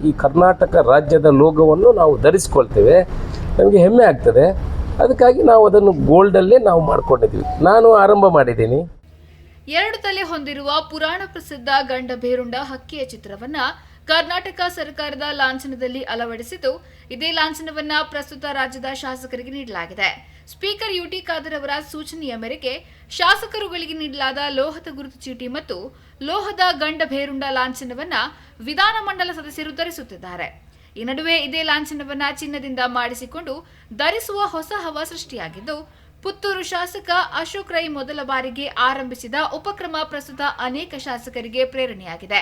ಈ ಕರ್ನಾಟಕ ರಾಜ್ಯದ ಲೋಗೋವನ್ನು ನಾವು ಧರಿಸ್ಕೊಳ್ತೇವೆ. ನಮಗೆ ಹೆಮ್ಮೆ ಆಗ್ತದೆ. ಅದಕ್ಕಾಗಿ ನಾವು ಅದನ್ನು ಗೋಲ್ಡಲ್ಲೇ ನಾವು ಮಾಡ್ಕೊಂಡಿದ್ವಿ. ನಾನು ಆರಂಭ ಮಾಡಿದ್ದೀನಿ. 2 ತಲೆ ಹೊಂದಿರುವ ಪುರಾಣ ಪ್ರಸಿದ್ಧ ಗಂಡಭೇರುಂಡ ಹಕ್ಕಿಯ ಚಿತ್ರವನ್ನ ಕರ್ನಾಟಕ ಸರ್ಕಾರದ ಲಾಂಛನದಲ್ಲಿ ಅಳವಡಿಸಿದ್ದು, ಇದೇ ಲಾಂಛನವನ್ನ ಪ್ರಸ್ತುತ ರಾಜ್ಯದ ಶಾಸಕರಿಗೆ ನೀಡಲಾಗಿದೆ. ಸ್ಪೀಕರ್ ಯುಟಿ ಖಾದರ್ ಅವರ ಸೂಚನೆಯ ಮೇರೆಗೆ ಶಾಸಕರುಗಳಿಗೆ ನೀಡಲಾದ ಲೋಹದ ಗುರುತು ಚೀಟಿ ಮತ್ತು ಲೋಹದ ಗಂಡಭೇರುಂಡ ಲಾಂಛನವನ್ನ ವಿಧಾನಮಂಡಲ ಸದಸ್ಯರು ಧರಿಸುತ್ತಿದ್ದಾರೆ. ಈ ನಡುವೆ ಇದೇ ಲಾಂಛನವನ್ನ ಚಿನ್ನದಿಂದ ಮಾಡಿಸಿಕೊಂಡು ಧರಿಸುವ ಹೊಸ ಹವಾ ಸೃಷ್ಟಿಯಾಗಿದ್ದು, ಪುತ್ತೂರು ಶಾಸಕ ಅಶೋಕ್ ರೈ ಮೊದಲ ಬಾರಿಗೆ ಆರಂಭಿಸಿದ ಉಪಕ್ರಮ ಪ್ರಸ್ತುತ ಅನೇಕ ಶಾಸಕರಿಗೆ ಪ್ರೇರಣೆಯಾಗಿದೆ.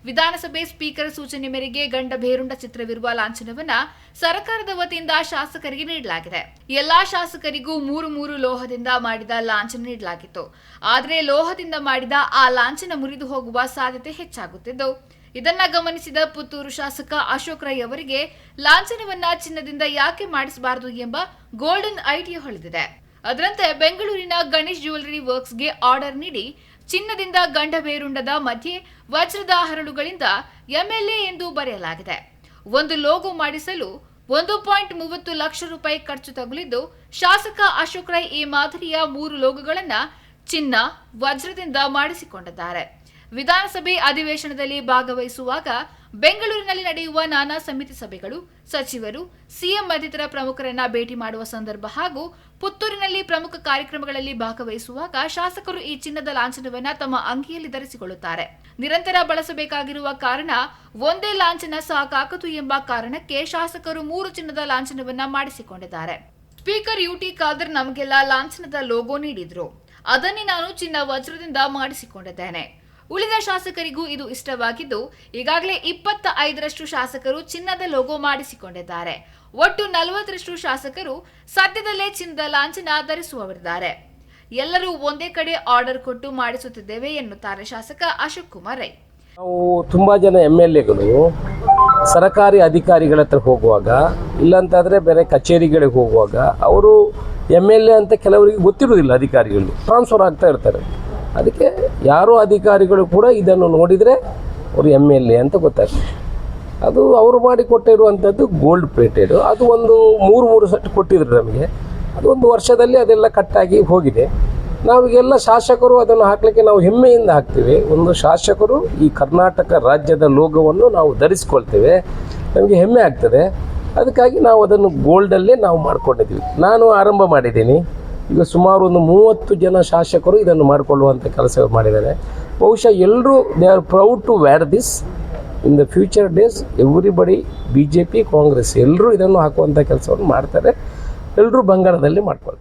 ವಿಧಾನಸಭೆ ಸ್ಪೀಕರ್ ಸೂಚನೆ ಮೇರೆಗೆ ಗಂಡಭೇರುಂಡ ಚಿತ್ರವಿರುವ ಲಾಂಛನವನ್ನ ಸರ್ಕಾರದ ವತಿಯಿಂದ ಶಾಸಕರಿಗೆ ನೀಡಲಾಗಿದೆ. ಎಲ್ಲಾ ಶಾಸಕರಿಗೂ 3 ಲೋಹದಿಂದ ಮಾಡಿದ ಲಾಂಛನ ನೀಡಲಾಗಿತ್ತು. ಆದರೆ ಲೋಹದಿಂದ ಮಾಡಿದ ಆ ಲಾಂಛನ ಮುರಿದು ಹೋಗುವ ಸಾಧ್ಯತೆ ಹೆಚ್ಚಾಗುತ್ತಿದ್ದು, ಇದನ್ನ ಗಮನಿಸಿದ ಪುತ್ತೂರು ಶಾಸಕ ಅಶೋಕ್ ರೈ ಅವರಿಗೆ ಲಾಂಛನವನ್ನ ಚಿನ್ನದಿಂದ ಯಾಕೆ ಮಾಡಿಸಬಾರದು ಎಂಬ ಗೋಲ್ಡನ್ ಐಡಿಯಾ ಹೊಳೆದಿದೆ. ಅದರಂತೆ ಬೆಂಗಳೂರಿನ ಗಣೇಶ್ ಜ್ಯುವೆಲರಿ ವರ್ಕ್ಸ್ಗೆ ಆರ್ಡರ್ ನೀಡಿ ಚಿನ್ನದಿಂದ ಗಂಡಭೇರುಂಡದ ಮಧ್ಯೆ ವಜ್ರದ ಹರಳುಗಳಿಂದ ಎಂಎಲ್ಎ ಎಂದು ಬರೆಯಲಾಗಿದೆ. ಒಂದು ಲೋಗೋ ಮಾಡಿಸಲು 1.30 ಲಕ್ಷ ರೂಪಾಯಿ ಖರ್ಚು ತಗುಲಿದ್ದು, ಶಾಸಕ ಅಶೋಕ್ ರೈ ಈ ಮಾದರಿಯ 3 ಲೋಗೋಗಳನ್ನು ಚಿನ್ನ, ವಜ್ರದಿಂದ ಮಾಡಿಸಿಕೊಂಡಿದ್ದಾರೆ. ವಿಧಾನಸಭೆ ಅಧಿವೇಶನದಲ್ಲಿ ಭಾಗವಹಿಸುವಾಗ ಬೆಂಗಳೂರಿನಲ್ಲಿ ನಡೆಯುವ ನಾನಾ ಸಮಿತಿ ಸಭೆಗಳು, ಸಚಿವರು, ಸಿಎಂ ಮತ್ತಿತರ ಪ್ರಮುಖರನ್ನ ಭೇಟಿ ಮಾಡುವ ಸಂದರ್ಭ ಹಾಗೂ ಪುತ್ತೂರಿನಲ್ಲಿ ಪ್ರಮುಖ ಕಾರ್ಯಕ್ರಮಗಳಲ್ಲಿ ಭಾಗವಹಿಸುವಾಗ ಶಾಸಕರು ಈ ಚಿನ್ನದ ಲಾಂಛನವನ್ನ ತಮ್ಮ ಅಂಗಿಯಲ್ಲಿ ಧರಿಸಿಕೊಳ್ಳುತ್ತಾರೆ. ನಿರಂತರ ಬಳಸಬೇಕಾಗಿರುವ ಕಾರಣ ಒಂದೇ ಲಾಂಛನ ಸಾಕಾಗದು ಎಂಬ ಕಾರಣಕ್ಕೆ ಶಾಸಕರು 3 ಚಿನ್ನದ ಲಾಂಛನವನ್ನ ಮಾಡಿಸಿಕೊಂಡಿದ್ದಾರೆ. ಸ್ಪೀಕರ್ ಯುಟಿ ಖಾದರ್ ನಮಗೆಲ್ಲ ಲಾಂಛನದ ಲೋಗೋ ನೀಡಿದ್ರು, ಅದನ್ನೇ ನಾನು ಚಿನ್ನ ವಜ್ರದಿಂದ ಮಾಡಿಸಿಕೊಂಡಿದ್ದೇನೆ. ಉಳಿದ ಶಾಸಕರಿಗೂ ಇದು ಇಷ್ಟವಾಗಿದ್ದು, ಈಗಾಗಲೇ 25ರಷ್ಟು ಶಾಸಕರು ಚಿನ್ನದ ಲೋಗೋ ಮಾಡಿಸಿಕೊಂಡಿದ್ದಾರೆ. ಒಟ್ಟು 40ರಷ್ಟು ಶಾಸಕರು ಸದ್ಯದಲ್ಲೇ ಚಿನ್ನದ ಲಾಂಛನ ಧರಿಸುವವರಿದ್ದಾರೆ. ಎಲ್ಲರೂ ಒಂದೇ ಕಡೆ ಆರ್ಡರ್ ಕೊಟ್ಟು ಮಾಡಿಸುತ್ತಿದ್ದೇವೆ ಎನ್ನುತ್ತಾರೆ ಶಾಸಕ ಅಶೋಕ್ ಕುಮಾರ್ ರೈ. ನಾವು ತುಂಬಾ ಜನ MLAಗಳು ಸರ್ಕಾರಿ ಅಧಿಕಾರಿಗಳ ಹತ್ರ ಹೋಗುವಾಗ, ಇಲ್ಲಾಂತಾದ್ರೆ ಬೇರೆ ಕಚೇರಿಗಳಿಗೆ ಹೋಗುವಾಗ ಅವರು MLA ಅಂತ ಕೆಲವರಿಗೆ ಗೊತ್ತಿರುವುದಿಲ್ಲ. ಅಧಿಕಾರಿಗಳು ಟ್ರಾನ್ಸ್ಫರ್ ಆಗ್ತಾ ಇರ್ತಾರೆ. ಅದಕ್ಕೆ ಯಾರೋ ಅಧಿಕಾರಿಗಳು ಕೂಡ ಇದನ್ನು ನೋಡಿದರೆ ಅವರು MLA ಅಂತ ಗೊತ್ತಾಗ್ತದೆ. ಅದು ಅವರು ಮಾಡಿಕೊಟ್ಟಿರುವಂಥದ್ದು ಗೋಲ್ಡ್ ಪ್ಲೇಟೆಡ್. ಅದು ಒಂದು 3 ಸೆಟ್ ಕೊಟ್ಟಿದ್ರು ನಮಗೆ. ಅದು 1 ವರ್ಷದಲ್ಲಿ ಅದೆಲ್ಲ ಕಟ್ಟಾಗಿ ಹೋಗಿದೆ. ನಾವೀಗೆಲ್ಲ ಶಾಸಕರು ಅದನ್ನು ಹಾಕಲಿಕ್ಕೆ ನಾವು ಹೆಮ್ಮೆಯಿಂದ ಹಾಕ್ತೀವಿ. ಒಂದು ಶಾಸಕರು ಈ ಕರ್ನಾಟಕ ರಾಜ್ಯದ ಲೋಗೋವನ್ನು ನಾವು ಧರಿಸ್ಕೊಳ್ತೇವೆ. ನಮಗೆ ಹೆಮ್ಮೆ ಆಗ್ತದೆ. ಅದಕ್ಕಾಗಿ ನಾವು ಅದನ್ನು ಗೋಲ್ಡಲ್ಲೇ ನಾವು ಮಾಡ್ಕೊಂಡಿದ್ವಿ. ನಾನು ಆರಂಭ ಮಾಡಿದ್ದೀನಿ. ಈಗ ಸುಮಾರು ಒಂದು 30 ಜನ ಶಾಸಕರು ಇದನ್ನು ಮಾಡಿಕೊಳ್ಳುವಂಥ ಕೆಲಸ ಮಾಡಿದ್ದಾರೆ. ಬಹುಶಃ ಎಲ್ಲರೂ they are proud to wear this in the future days. Everybody, BJP, Congress ಎಲ್ಲರೂ ಇದನ್ನು ಹಾಕುವಂಥ ಕೆಲಸವನ್ನು ಮಾಡ್ತಾರೆ. ಎಲ್ಲರೂ ಬಂಗಾರದಲ್ಲಿ ಮಾಡ್ಕೊಳ್ತಾರೆ.